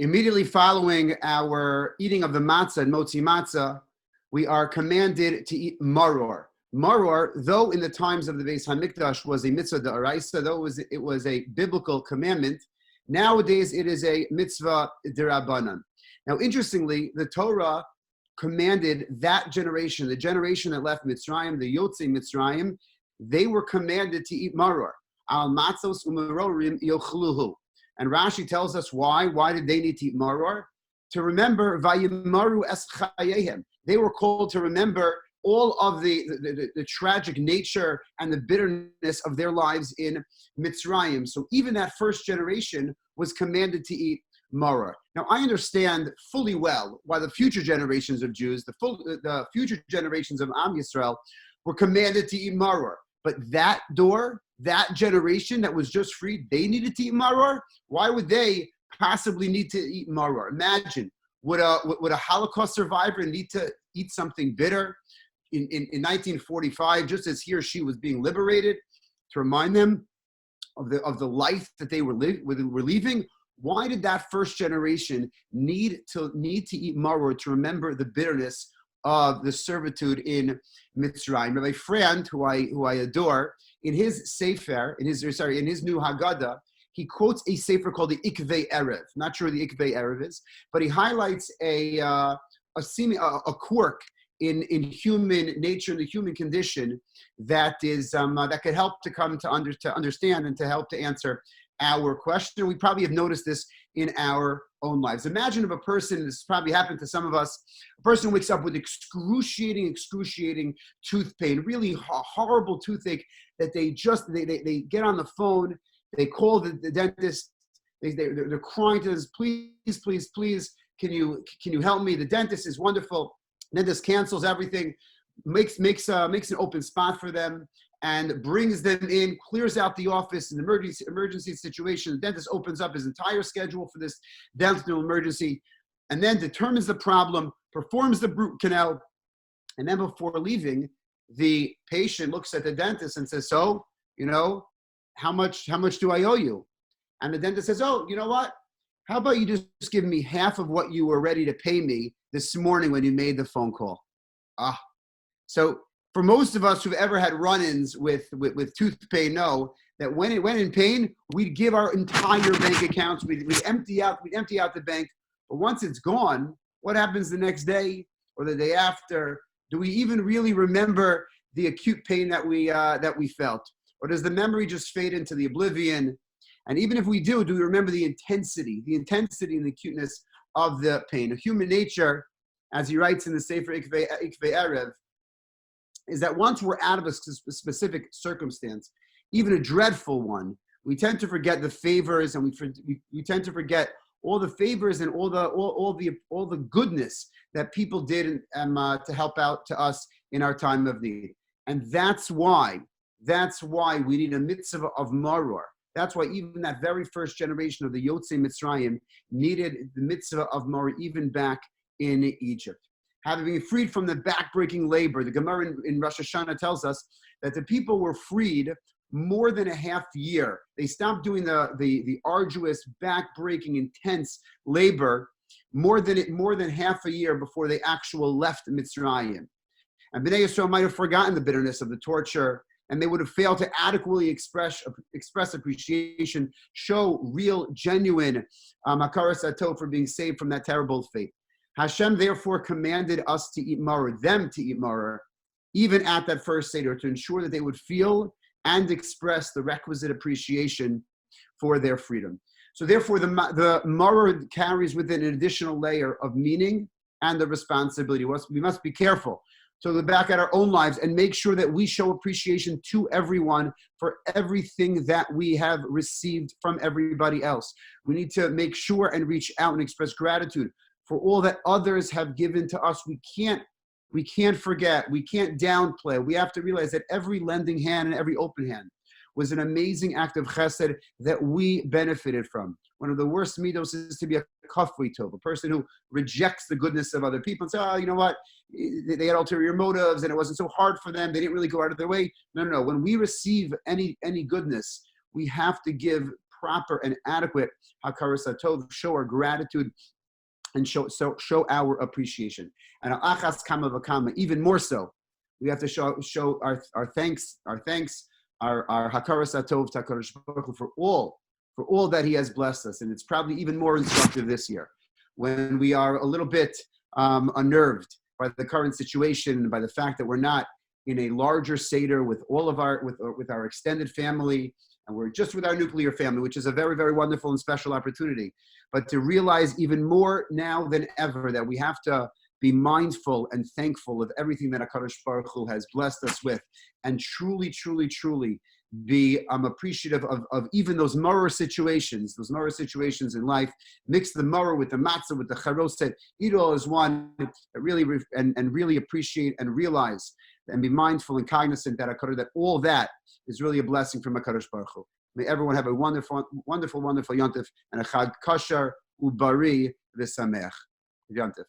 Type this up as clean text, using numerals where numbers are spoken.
Immediately following our eating of the matzah and motzi matzah, we are commanded to eat maror. Maror, though in the times of the Beis Hamikdash was a mitzvah d'oraisa, though it was a biblical commandment, nowadays it is a mitzvah d'Rabbanan. Now, interestingly, the Torah commanded that generation, the generation that left Mitzrayim, the Yotzei Mitzrayim, they were commanded to eat maror. Al matzos u'marorim yochluhu. And Rashi tells us why. Why did they need to eat maror? To remember vayimaru es chayehem. They were called to remember all of the tragic nature and the bitterness of their lives in Mitzrayim. So even that first generation was commanded to eat maror. Now, I understand fully well why the future generations of Jews, the future generations of Am Yisrael, were commanded to eat maror. But that generation that was just freed, they needed to eat maror. Why would they possibly need to eat maror? Imagine, would a Holocaust survivor need to eat something bitter in 1945, just as he or she was being liberated, to remind them of the life that they were leaving? Why did that first generation need to eat maror to remember the bitterness of the servitude in Mitzrayim? Rabbi Friend, who I adore, in his sefer, in his new Haggadah, he quotes a sefer called the Ikvei Erev. Not sure what the Ikvei Erev is, but he highlights a quirk in human nature, in the human condition, that could help to come to understand and to help to answer our question. We probably have noticed this in our own lives. Imagine if a person, this probably happened to some of us, a person wakes up with excruciating tooth pain, really horrible toothache, that they get on the phone, they call the dentist, they're crying to us, please, can you help me? The dentist is wonderful. The dentist cancels everything, makes an open spot for them, and brings them in, clears out the office in an emergency situation. The dentist opens up his entire schedule for this dental emergency, and then determines the problem, performs the root canal, and then before leaving, the patient looks at the dentist and says, "So, how much do I owe you?" And the dentist says, "Oh, you know what? How about you just give me half of what you were ready to pay me this morning when you made the phone call?" So for most of us who've ever had run-ins with tooth pain, know that when in pain, we'd give our entire bank accounts, we'd empty out the bank. But once it's gone, what happens the next day or the day after? Do we even really remember the acute pain that we felt? Or does the memory just fade into the oblivion? And even if we do we remember the intensity and the acuteness of the pain? Human nature, as he writes in the Sefer Ikvei Erev, is that once we're out of a specific circumstance, even a dreadful one, we tend to forget the favors, and we tend to forget all the favors and all the goodness that people did to help out to us in our time of need. And that's why we need a mitzvah of maror. That's why even that very first generation of the Yotzei Mitzrayim needed the mitzvah of maror even back in Egypt. Having been freed from the backbreaking labor, the Gemara in Rosh Hashanah tells us that the people were freed more than a half year. They stopped doing the arduous, backbreaking, intense labor more than half a year before they actually left Mitzrayim. And Bnei Yisrael might have forgotten the bitterness of the torture, and they would have failed to adequately express appreciation, show real, genuine hakaras hatov for being saved from that terrible fate. Hashem therefore commanded us to eat maror, them to eat maror, even at that first Seder, to ensure that they would feel and express the requisite appreciation for their freedom. So therefore, the maror carries with it an additional layer of meaning and the responsibility. We must be careful to look back at our own lives and make sure that we show appreciation to everyone for everything that we have received from everybody else. We need to make sure and reach out and express gratitude for all that others have given to us. We can't forget, we can't downplay. We have to realize that every lending hand and every open hand was an amazing act of chesed that we benefited from. One of the worst midos is to be a kafui tov, a person who rejects the goodness of other people and says, "Oh, you know what? They had ulterior motives and it wasn't so hard for them. They didn't really go out of their way." No. When we receive any goodness, we have to give proper and adequate hakaras hatov, show our gratitude and show our appreciation. And al-achas kama v'kama, even more so, we have to show our thanks, our hakaras hatov to HaKadosh Baruch Hu for all that He has blessed us. And it's probably even more instructive this year, when we are a little bit unnerved by the current situation, by the fact that we're not in a larger Seder with all of with our extended family, and we're just with our nuclear family, which is a very, very wonderful and special opportunity. But to realize even more now than ever that we have to be mindful and thankful of everything that HaKadosh Baruch Hu has blessed us with, and truly, truly, truly be appreciative of even those Maror situations in life. Mix the Maror with the matzah, with the charoset, eat all as one, really and really appreciate and realize and be mindful and cognizant that all that is really a blessing from HaKadosh Baruch Hu. May everyone have a wonderful, wonderful, wonderful Yontif and a Chag Kosher Ubari V'Sameach. Yontif.